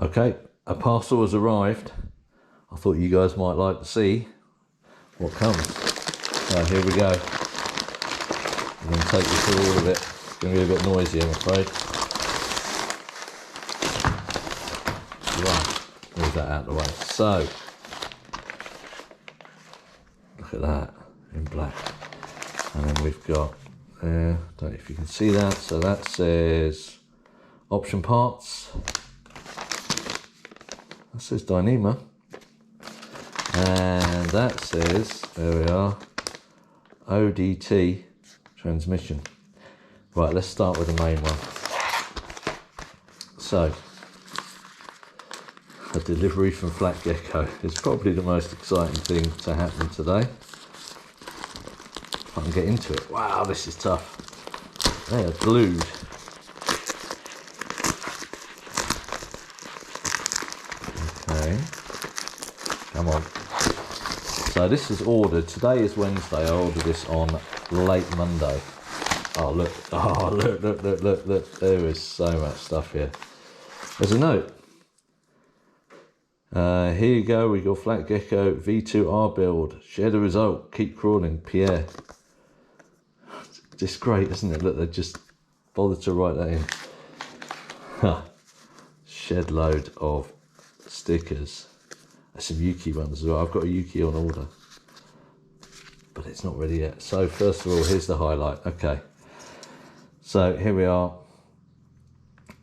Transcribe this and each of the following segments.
Okay, a parcel has arrived. I thought you guys might like to see what comes. So here we go. I'm going to take you through all of it. It's going to be a bit noisy, I'm afraid. Right, move that out of the way. So, look at that in black. And then we've got there, don't know if you can see that. So that says option parts. That says Dyneema. And that says, there we are, ODT transmission. Right, let's start with the main one. So, a delivery from Flatgekko is probably the most exciting thing to happen today. If I can get into it. Wow, this is tough. They are glued. Okay, come on. So this is ordered, today is Wednesday, I ordered this on late Monday. Oh look, look, there is so much stuff here. There's a note. Here you go, we got Flatgekko V2R build, share the result, keep crawling, Pierre. Just great, isn't it? Look, they just bothered to write that in. Shed load of stickers. There's some Yuki ones as well. I've got a Yuki on order, but it's not ready yet. So first of all, here's the highlight. Okay, so here we are.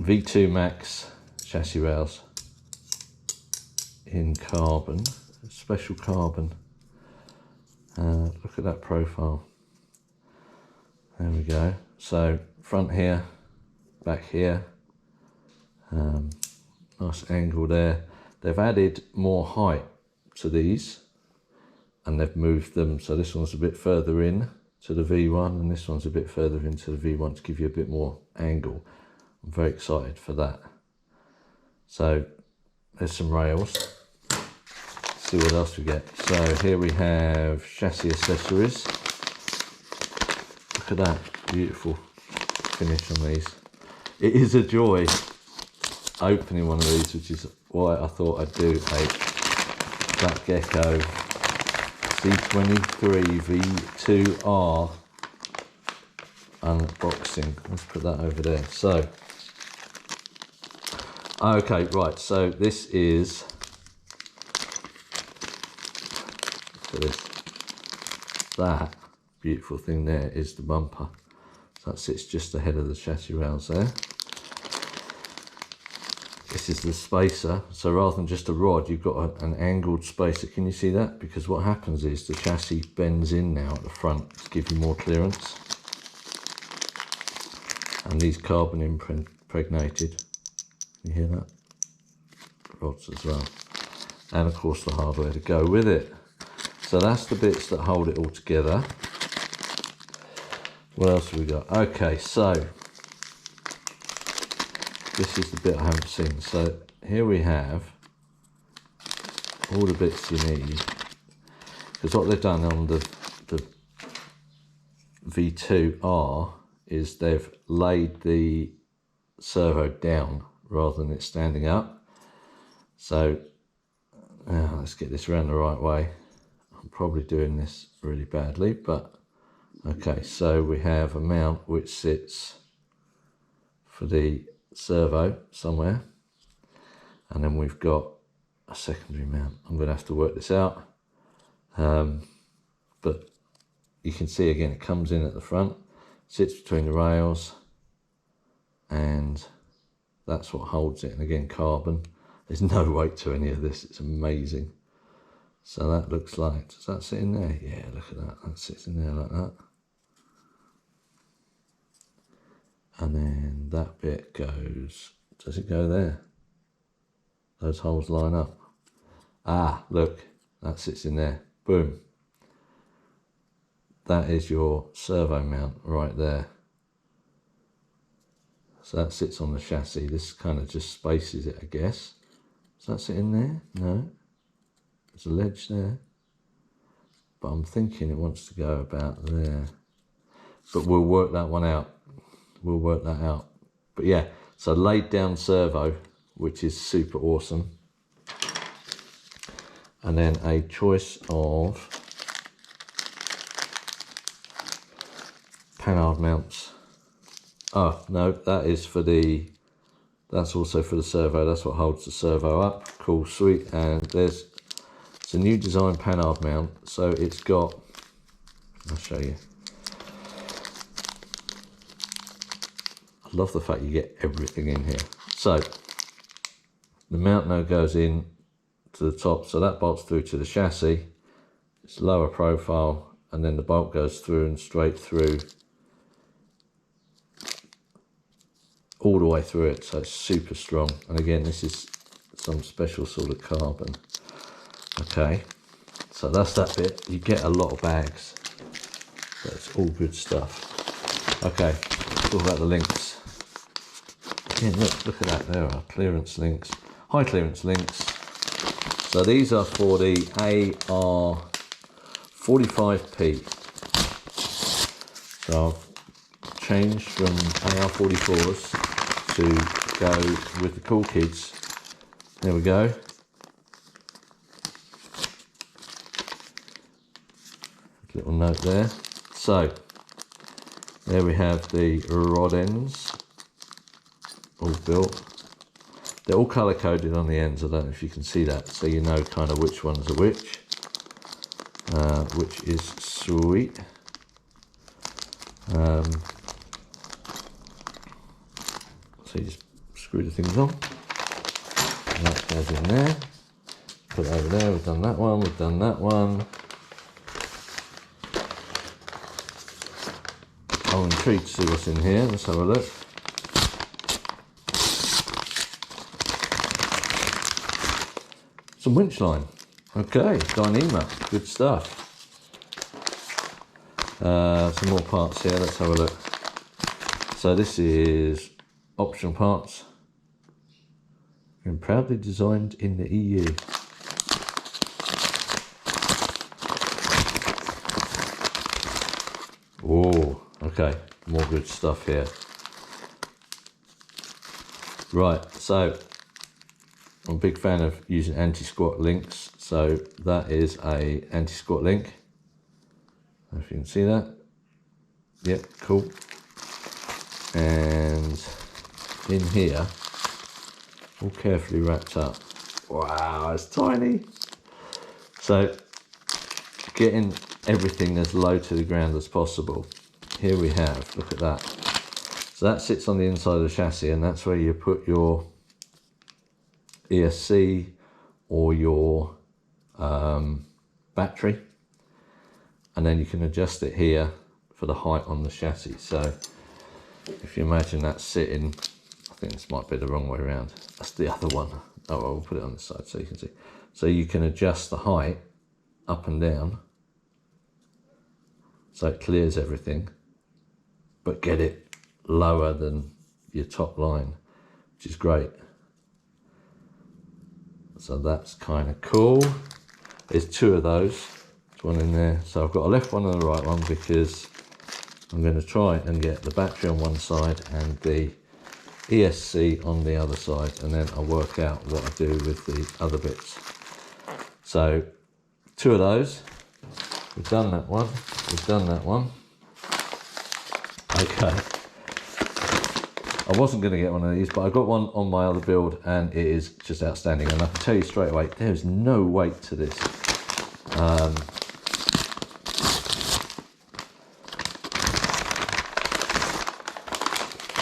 V2 Max chassis rails in carbon, special carbon. Look at that profile. There we go. So front here, back here. Nice angle there. They've added more height to these and they've moved them. So this one's a bit further in to the V1 and this one's a bit further into the V1 to give you a bit more angle. I'm very excited for that. So there's some rails. Let's see what else we get. So here we have chassis accessories. Look at that, beautiful finish on these. It is a joy opening one of these, which is why I thought I'd do a Flatgekko C23 V2R unboxing. Let's put that over there. So, okay, right, so this is, look at this, that beautiful thing there is the bumper. So that sits just ahead of the chassis rails there. This is the spacer, so rather than just a rod, you've got an angled spacer. Can you see that? Because what happens is the chassis bends in now at the front to give you more clearance. And these carbon impregnated, you hear that? Rods as well. And of course the hardware to go with it. So that's the bits that hold it all together. What else have we got? Okay, so this is the bit I haven't seen. So here we have all the bits you need. Because what they've done on the V2R is they've laid the servo down rather than it standing up. So let's get this around the right way. I'm probably doing this really badly, but okay. So we have a mount which sits for the servo somewhere, and then we've got a secondary mount. I'm going to have to work this out, but you can see again it comes in at the front, sits between the rails, and that's what holds it. And again, carbon. There's no weight to any of this. It's amazing. So that looks like, does that sit in there? Yeah, look at that. That sits in there like that. And then that bit goes, does it go there? Those holes line up. Ah, look, that sits in there. Boom. That is your servo mount right there. So that sits on the chassis. This kind of just spaces it, I guess. Does that sit in there? No. There's a ledge there. But I'm thinking it wants to go about there. But we'll work that one out. We'll work that out. But yeah, so laid down servo which is super awesome. And then a choice of Panhard mounts. Oh no, that is for the, that's also for the servo. That's what holds the servo up. Cool, sweet. And it's a new design Panhard mount. So it's got, I'll show you. I love the fact you get everything in here. So the mount now goes in to the top, so that bolts through to the chassis. It's lower profile, and then the bolt goes through and straight through, all the way through it, so it's super strong. And again, this is some special sort of carbon. Okay, so that's that bit. You get a lot of bags, but it's all good stuff. Okay, let's talk about the links. Yeah, look at that, there are clearance links, high clearance links. So these are for the AR45P. So I've changed from AR44s to go with the cool kids. There we go. Little note there. So there we have the rod ends all built. They're all color coded on the ends. I don't know if you can see that, so you know kind of which ones are which is sweet. So you just screw the things on, and that goes in there. Put it over there. We've done that one. We've done that one. I'm intrigued to see what's in here. Let's have a look. Some winch line. Okay, Dyneema, good stuff. Some more parts here, let's have a look. So this is optional parts. And proudly designed in the EU. Oh, okay, more good stuff here. Right, so I'm a big fan of using anti-squat links, so that is a anti-squat link. I don't know if you can see that. Yep, cool. And in here, all carefully wrapped up. Wow, it's tiny. So getting everything as low to the ground as possible. Here we have, look at that. So that sits on the inside of the chassis, and that's where you put your ESC or your battery, and then you can adjust it here for the height on the chassis. So if you imagine that sitting, I think this might be the wrong way around, that's the other one. Oh well, we'll put it on this side so you can see. So you can adjust the height up and down so it clears everything, but get it lower than your top line, which is great. So that's kind of cool. There's two of those. There's one in there. So I've got a left one and a right one because I'm going to try and get the battery on one side and the ESC on the other side, and then I'll work out what I do with the other bits. So two of those. We've done that one. We've done that one. Okay. I wasn't going to get one of these, but I got one on my other build, and it is just outstanding. And I can tell you straight away, there's no weight to this.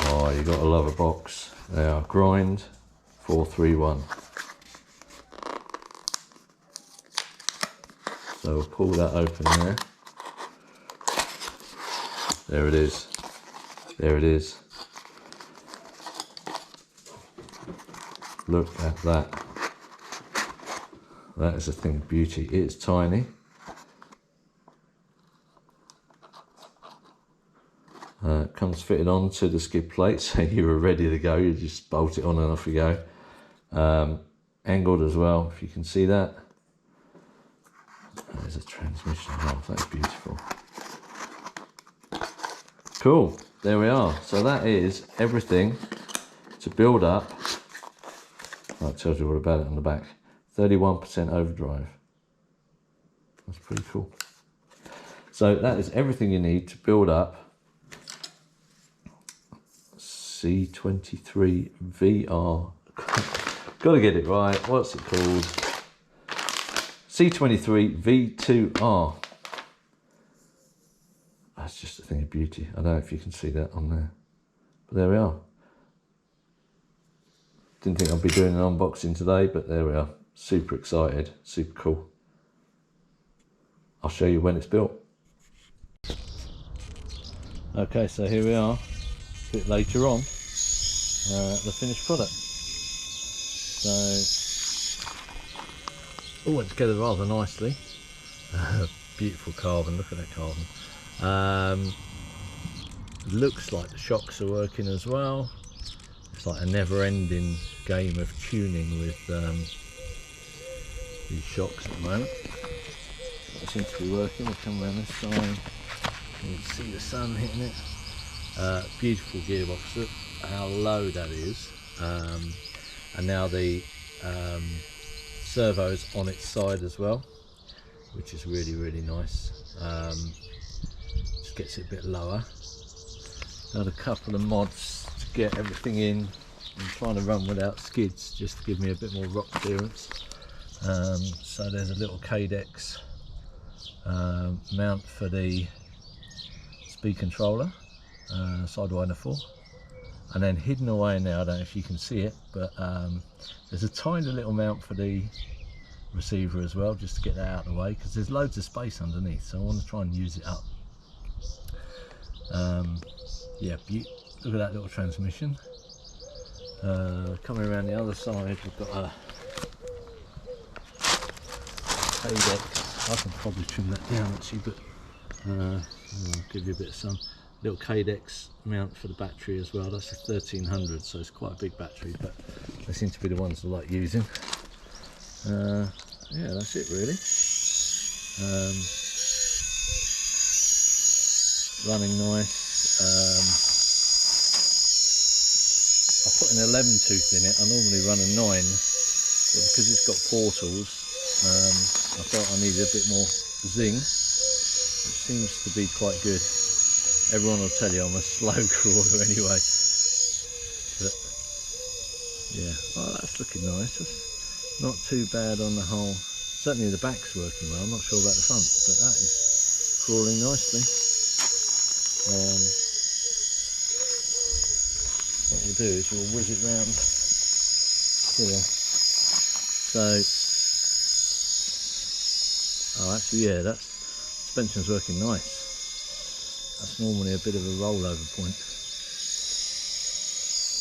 Oh, you got to love a box. They are Grind 431. So we'll pull that open there. There it is. There it is. Look at that. That is a thing of beauty. It's tiny. It comes fitted onto the skid plate, so you are ready to go. You just bolt it on and off you go. Angled as well, if you can see that. There's a transmission valve. That's beautiful. Cool. There we are. So that is everything to build up That tells you all about it on the back. 31% overdrive. That's pretty cool. So that is everything you need to build up C23 VR. Gotta get it right. What's it called? C23 V2R. That's just a thing of beauty. I don't know if you can see that on there, but there we are. Didn't think I'd be doing an unboxing today, but there we are. Super excited, super cool. I'll show you when it's built. Okay, so here we are, a bit later on, the finished product. So, all went together rather nicely. Beautiful carbon, look at that carbon. Looks like the shocks are working as well. It's like a never-ending game of tuning with these shocks at the moment. It seems to be working. We'll come around this side. You can see the sun hitting it. Beautiful gearbox. Look how low that is. And now the servo's on its side as well, which is really, really nice. Just gets it a bit lower. Done a couple of mods to get everything in. I'm trying to run without skids just to give me a bit more rock clearance. So there's a little Cadex mount for the speed controller, Sidewinder 4, and then hidden away now, I don't know if you can see it, but there's a tiny little mount for the receiver as well, just to get that out of the way, because there's loads of space underneath, so I want to try and use it up. Yeah, look at that little transmission. Coming around the other side, we've got a Cadex. I can probably trim that down actually, but I'll give you a bit of sun. Little Cadex mount for the battery as well. That's a 1300, so it's quite a big battery, but they seem to be the ones I like using. Yeah, that's it really. Running nice. I put an 11 tooth in it. I normally run a 9, but because it's got portals, I thought I needed a bit more zing. It seems to be quite good. Everyone will tell you I'm a slow crawler anyway. But yeah, oh, that's looking nice. That's not too bad on the whole. Certainly the back's working well. I'm not sure about the front, but that is crawling nicely. What we'll do is we'll whiz it round here. So, oh actually yeah, that suspension's working nice. That's normally a bit of a rollover point.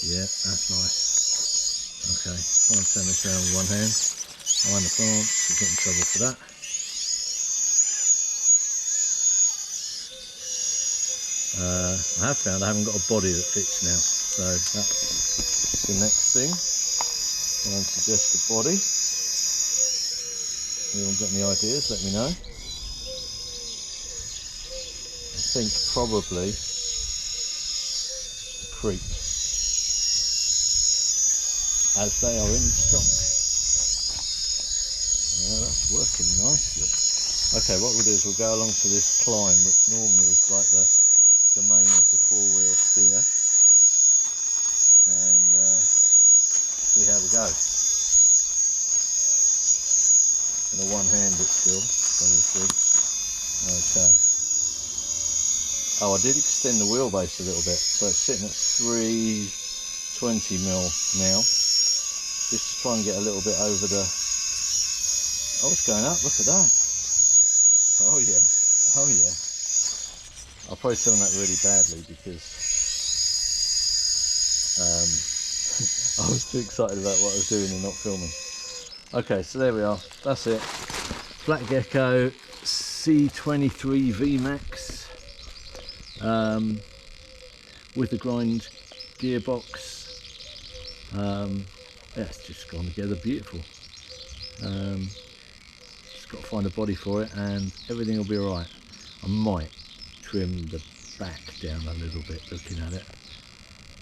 Yeah, that's nice. Okay, try and turn this around with one hand. Behind the plant, you get in trouble for that. I have found I haven't got a body that fits now, so that's the next thing. Try and suggest a body. Anyone got any ideas? Let me know. I think probably the creep, as they are in stock. Yeah, that's working nicely. Okay, what we'll do is we'll go along to this climb, which normally is like the domain of the 4-wheel steer, and see how we go. I'm going to one-hand it still, so we'll see. Okay. Oh, I did extend the wheelbase a little bit, so it's sitting at 320mm now, just to try and get a little bit over the... Oh, it's going up, look at that. Oh yeah, oh yeah. I'll probably film that really badly because I was too excited about what I was doing and not filming. Okay, so there we are, that's it. Flatgekko C23 VMAX with the grind gearbox. Yeah, it's just gone together beautiful. Just got to find a body for it and everything will be alright. I might trim the back down a little bit looking at it,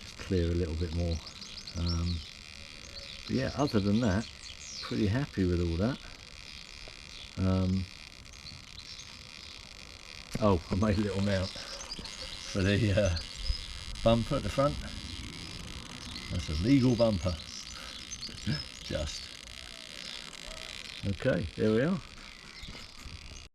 just clear a little bit more. But yeah, other than that, pretty happy with all that. Oh, I made a little mount for the bumper at the front. That's a legal bumper. Just. Okay, there we are.